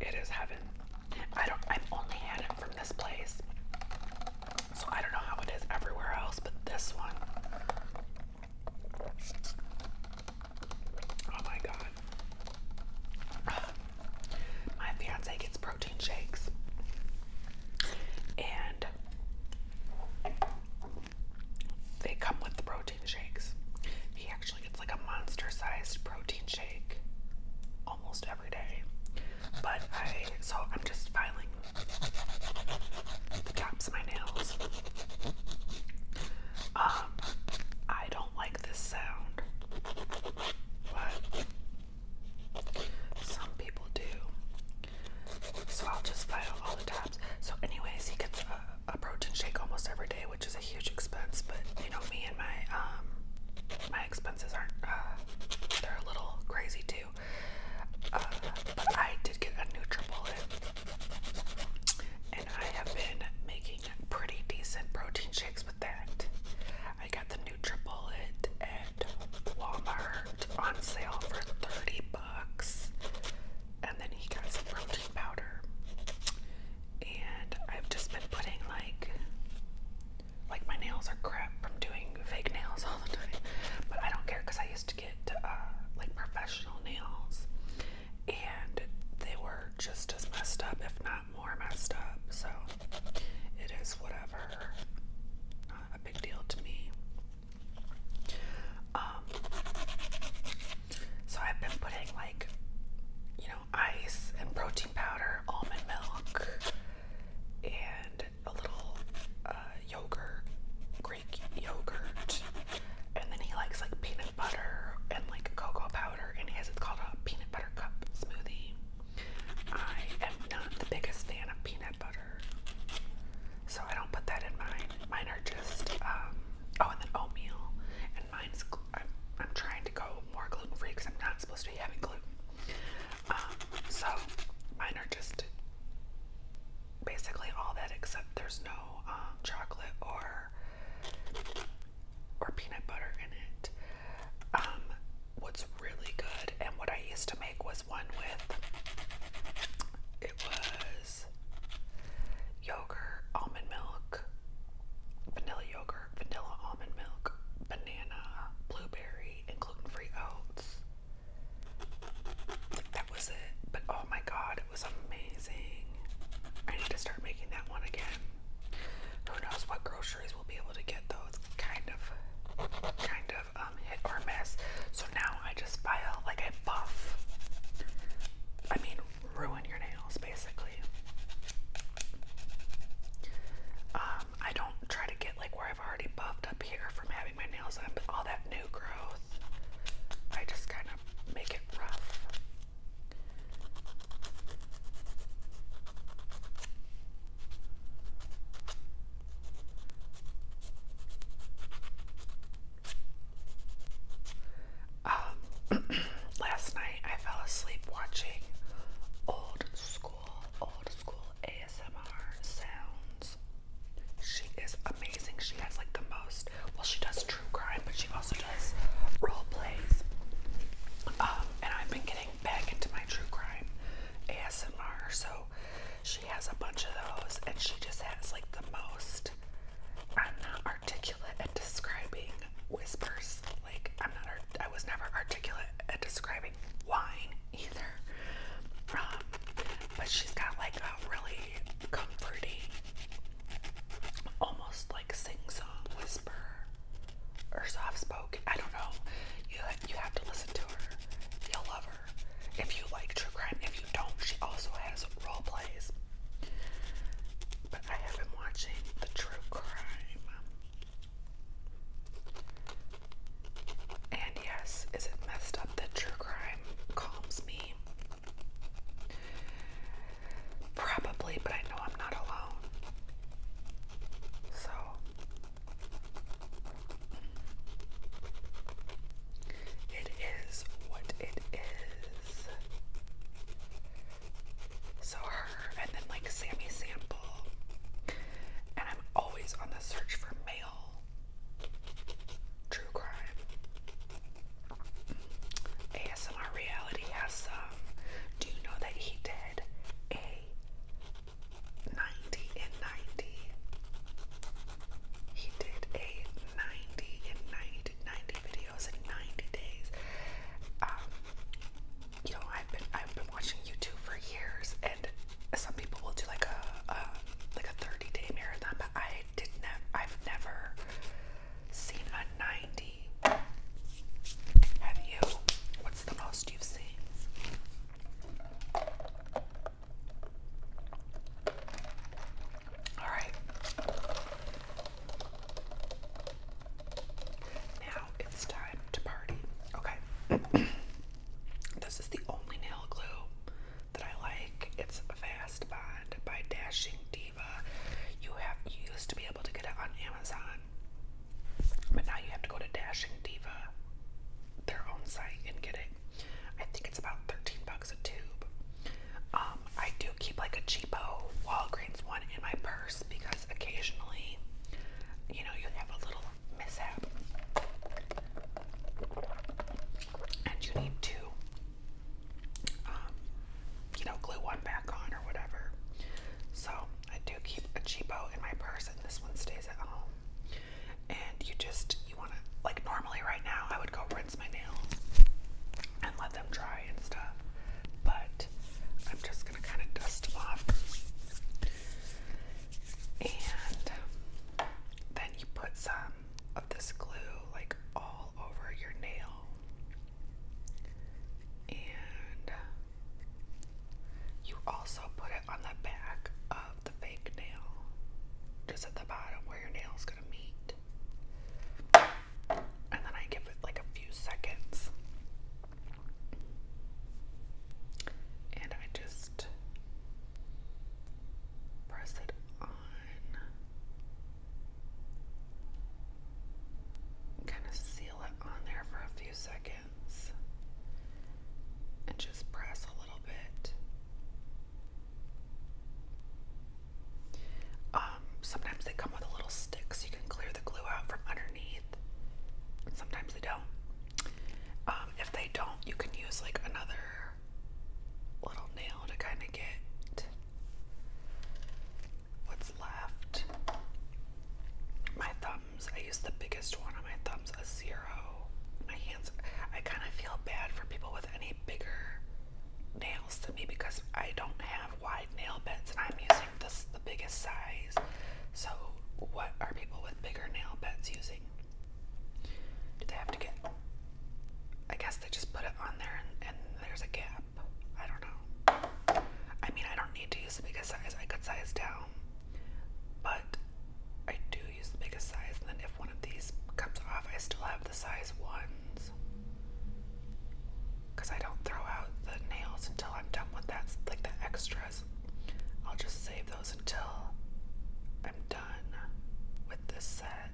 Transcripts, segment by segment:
It is heaven. I've only had it from this place, so I don't know how it is everywhere else, but this one, oh my God. My fiance gets protein shakes, and they come with the protein shakes. He actually gets like a monster-sized protein shake almost every day. But so I'm just filing the tops of my nails. I don't like this sound, but some people do. So I'll just file all the tops. So anyways, he gets a protein shake almost every day, which is a huge expense, but you know, me and my expenses aren't, they're a little crazy too. But I did get a NutriBullet, and I have been making pretty decent protein shakes with that. I got the NutriBullet at Walmart on sale for $30, and then he got some protein powder. And I've just been putting like my nails are crap from doing fake nails all the time, but I don't care because I used to get like professional nails, and they were just as messed up, if not more messed up. So it is whatever, not a big deal to me. So I've been putting like, you know, ice and protein powder, almond milk, and a little yogurt, Greek yogurt, and then he likes like peanut butter and like cocoa powder, and it's called a peanut butter cup smoothie. I am not the biggest fan of peanut butter, so I don't put that in mine. Mine are just and then oatmeal, and mine's I'm trying to go more gluten-free because I'm not supposed to be having gluten. So mine are just basically all that, except there's no chocolate or peanut butter in it. What's really good, and what I used to make was one with, it was yogurt, almond milk, vanilla yogurt, vanilla almond milk, banana, blueberry, and gluten-free oats. That was it. But oh my God, it was amazing. I need to start making that one again. Who knows what groceries we'll be able to get though. It's kind of hit or miss. So now I just file like a buff. I mean, ruin your nails basically. I don't try to get like where I've already buffed up here from having my nails done, but all that new growth, I just kind of make it rough. Last night I fell asleep watching old school ASMR sounds. She is amazing. She has like the most, well, she does true crime, but she also does role plays. And I've been getting back into my true crime ASMR, so she has a bunch of those, and she just has like the most, I'm not articulate at describing whispers. Like I was never articulate at describing wine either. But she's got like a really comforting, almost like sing-song whisper or soft-spoken. I don't know. You have to listen to her. You'll love her. If you like true crime. If you don't, she also has role plays. But I have been watching the true crime. And yes, is it messed up that true crime Smashing Diva, their own site, and get it. I think it's about $13 a tube. I do keep like a cheapo Walgreens one in my purse because occasionally, you have a little mishap and you need to, glue one back on or whatever. So I do keep a cheapo in my purse, and this one stays at home. And you want to, like, normally right now I would go rinse my nails and let them dry and stuff, but I'm just gonna kind of dust them off. And then you put some of this glue like all over your nail, and you also put it on the back of the fake nail, just at the bottom where your nail is gonna meet. And then I give it like a few seconds, and I just press it on, kind of seal it on there for a few seconds, and just press a little bit. Sometimes they come with a little stick so you can clear the glue out from underneath, and sometimes they don't. If they don't, you can use like another little nail to kind of get what's left. My thumbs, I use the biggest one on my thumbs, a 0. My hands, I kind of feel bad for people with any bigger nails than me because I don't have wide nail beds and I'm using the biggest size. So what are people with bigger nail beds using? Do they have to get, I guess they just put it on there and there's a gap. I don't know. I mean, I don't need to use the biggest size. I could size down, but I do use the biggest size, and then if one of these comes off, I still have the size 1s. Because I don't throw out the nails until I'm done with that, like the extras. I'll just save those until I'm done with this set.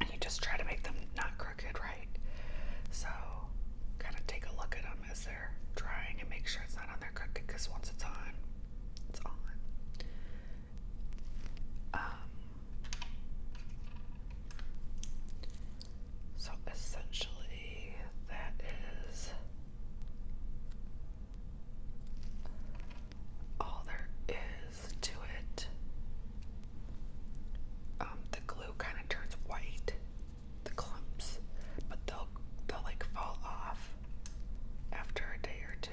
And you just try to make them not crooked, right? So kind of take a look at them as they're drying and make sure it's not on there crooked, because once it's on, it's on. So essentially that is all there is to it. The glue kind of turns white, the clumps, but they'll like fall off after a day or two,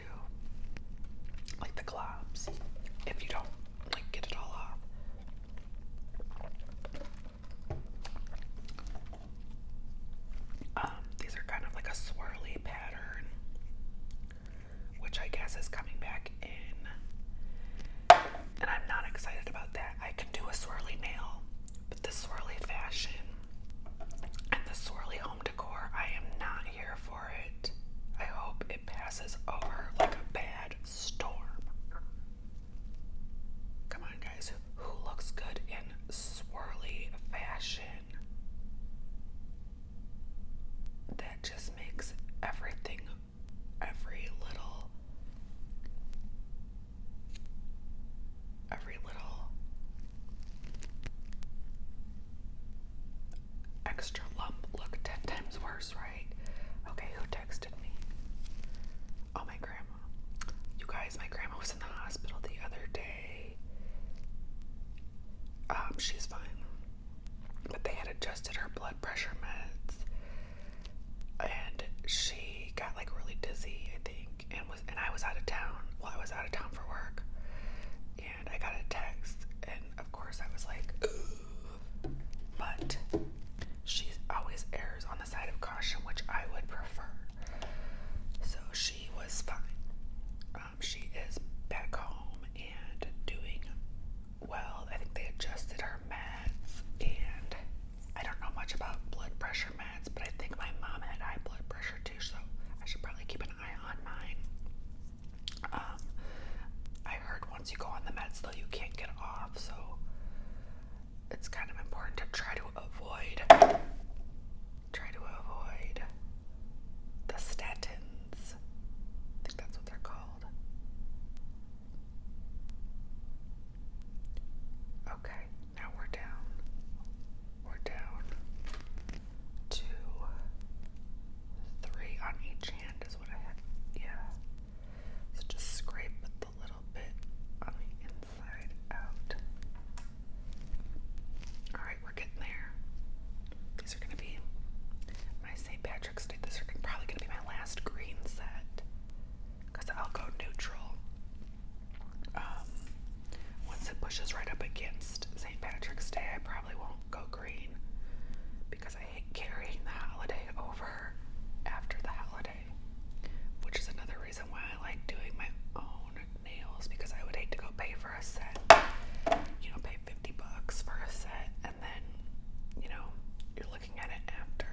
like the globs, if you don't like get it all off. These are kind of like a swirly pattern, which I guess is coming back in, and I'm not excited about that. I can do a swirly nail, but the swirly fashion and the swirly home decor, I am not here for it. I hope it passes over like a bad storm. Come on, guys, who looks good in swirly fashion? That just makes everything, every little extra lump look 10 times worse, right? Okay, who texted me? Oh, my grandma. You guys, my grandma was in the hospital the other day. She's fine, but they had adjusted her blood pressure meds, and she got like really dizzy, I think, and I was out of town. Well, I was out of town for work, and I got a text, and of course I was like, ugh. But she always errs on the side of caution, which I would prefer. So she was fine. She is back home and doing well. I think they adjusted her meds, and I don't know much about blood pressure meds, but I think my mom had high blood pressure too, so I should probably keep an eye on mine. I heard once you go on the meds, though, you can't get off, so it's kind of important to try to avoid which is right up against St. Patrick's Day. I probably won't go green because I hate carrying the holiday over after the holiday, which is another reason why I like doing my own nails, because I would hate to go pay for a set, pay $50 for a set, and then, you're looking at it after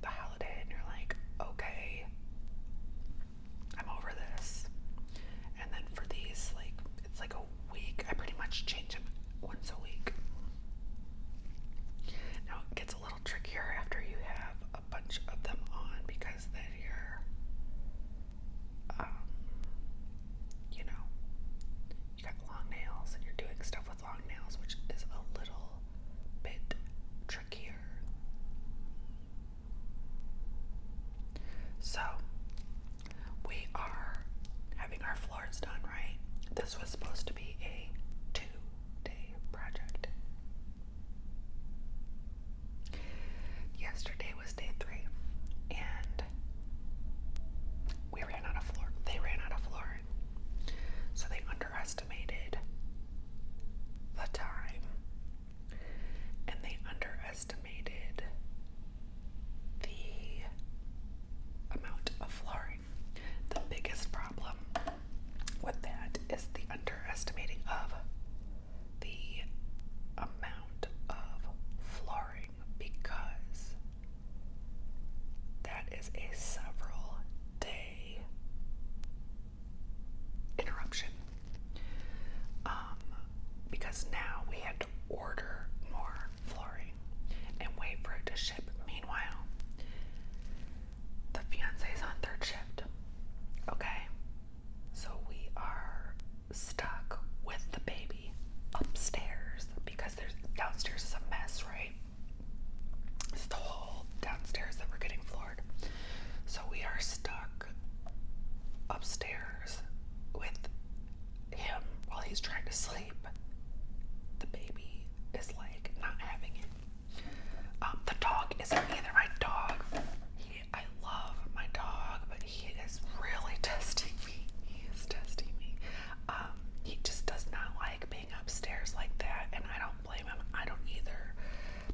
the holiday and you're like, okay, I'm over this. And then for these, it's like a week. I pretty much change them once a week. Now it gets a little trickier after you have a bunch of them on, because then you're, you got long nails and you're doing stuff with long nails, which is a little bit trickier. So we are having our floors done, right? This was supposed to be a 2-day project. Yesterday was day 3, and we ran out of floor. They ran out of flooring. So they underestimated the time, and they underestimated the amount of flooring. The biggest problem with that is the underestimating of the amount of flooring, because that is a several day interruption. Because now we had to order more flooring and wait for it to ship. Meanwhile, the fiance's on 3rd shift. Okay, so we are stuck with the baby upstairs, because downstairs is a mess, right? It's the whole downstairs that we're getting floored. So we are stuck upstairs with him while he's trying to sleep. The baby is not having it. The dog isn't either. My dog, I love my dog, but he is really testing me. He is testing me. He just does not like being upstairs like that, and I don't blame him. I don't either.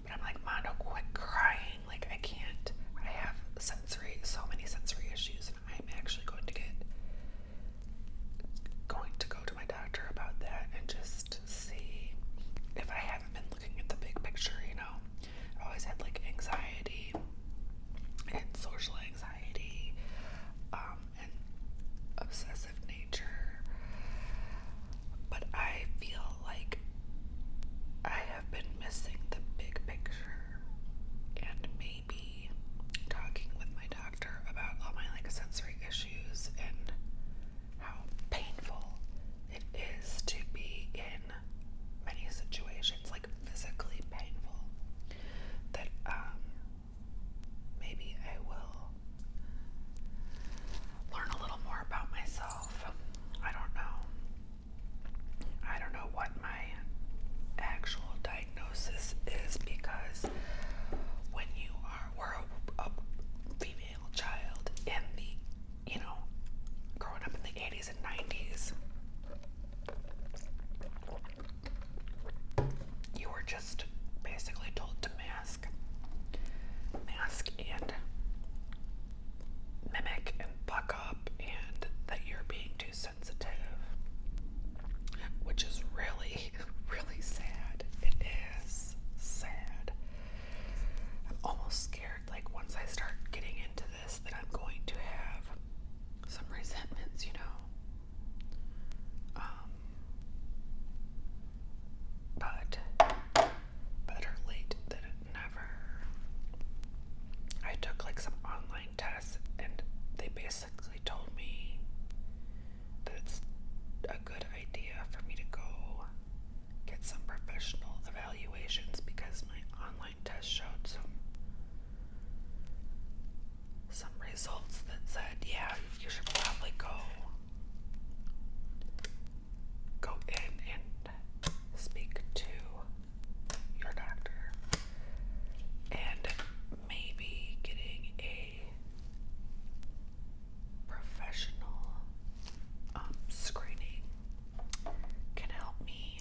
But I'm like, Mondo, quit crying. I can't. I have so many sensory issues, and I'm actually going to go to my doctor about that and just see if I haven't been looking at the big picture. I've always had anxiety and social anxiety, and obsessive nature, but I feel like I have been missing the big picture, and maybe talking with my doctor about all my sensory issues and how painful it is to be in many situations, physically painful, that maybe I will learn a little more about myself. I don't know. I don't know what my actual diagnosis is, because when we're a female child in the, growing up in the 80s and 90s, you were just basically told to mask and mimic and buck up, and that you're being too sensitive, which is really, really sad. It is sad. I'm almost scared, once I start getting into this, that I'm going to have some resentments, but better late than never. I took some online tests, and they basically told me that it's a good idea for me to go get some professional evaluations, because my online test showed some results that said, yeah, you should probably go in and speak to your doctor, and maybe getting a professional screening can help me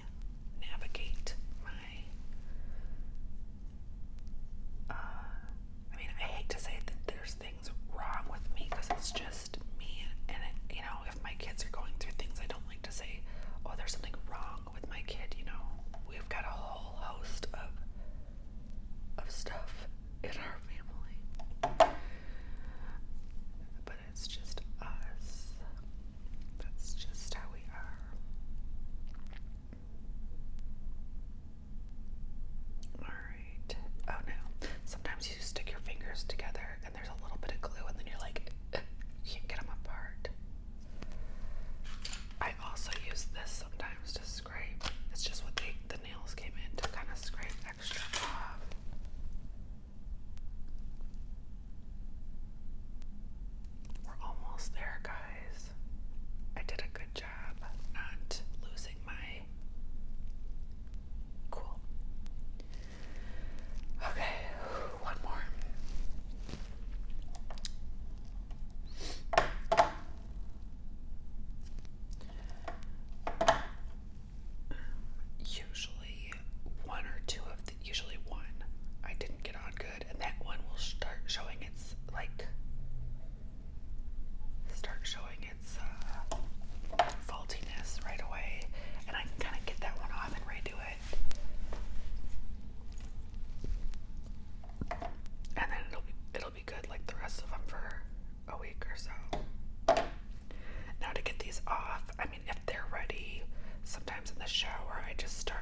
sometimes in the shower I just start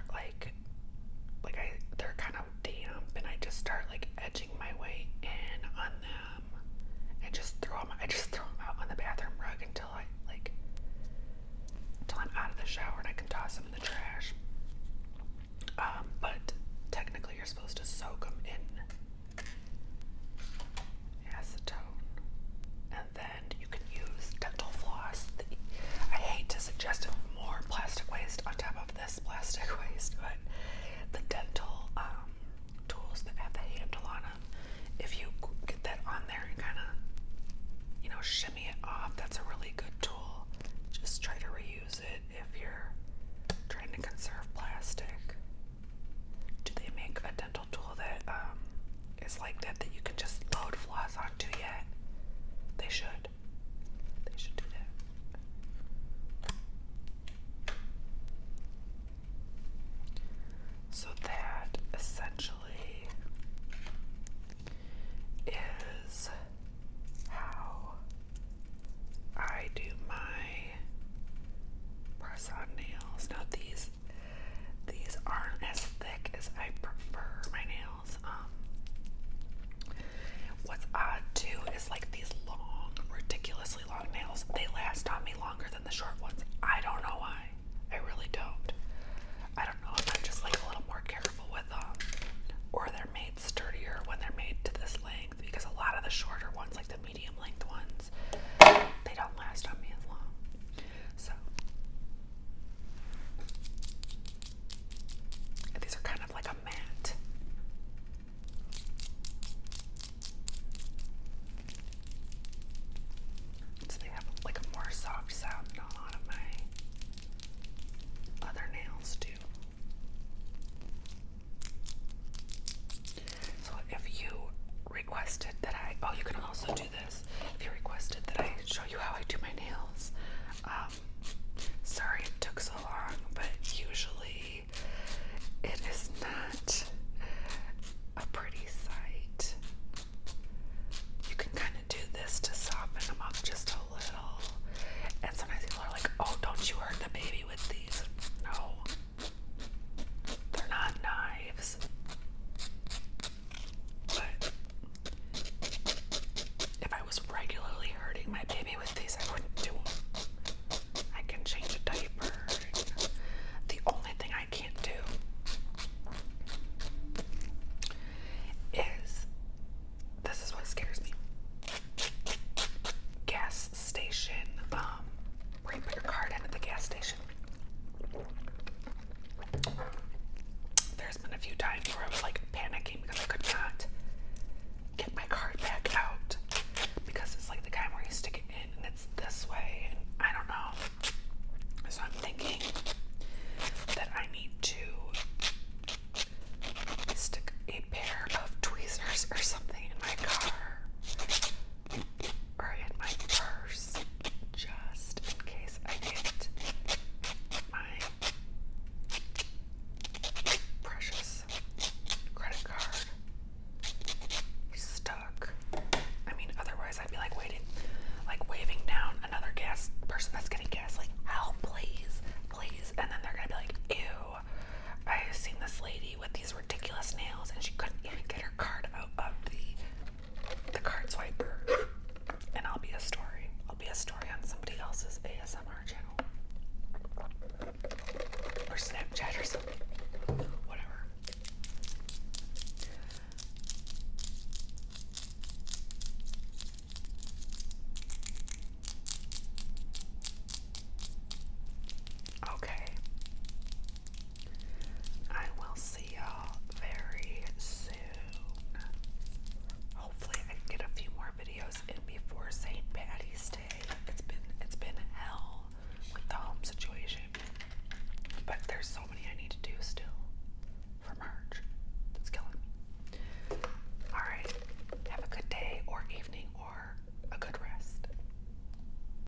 they're kind of damp, and I just start like edging my way in on them and just throw them. I just throw them out on the bathroom rug until I'm out of the shower and I can toss them in the trash. But technically you're supposed to soak them in acetone, and then you can use dental floss. I hate to suggest more plastic waste on top of this plastic waste, but the dental tools that have the handle on them, if you get that on there and kind of, shimmy it off, that's a really good tool. Just try to reuse it if you're trying to conserve plastic. Do they make a dental tool that is like that you can just load floss onto yet? They should. They should do that. So that essentially is how I do my press-on nails. Now these aren't as thick as I prefer my nails. What's odd too is like these long, ridiculously long nails, they last on me longer than the short ones. I don't know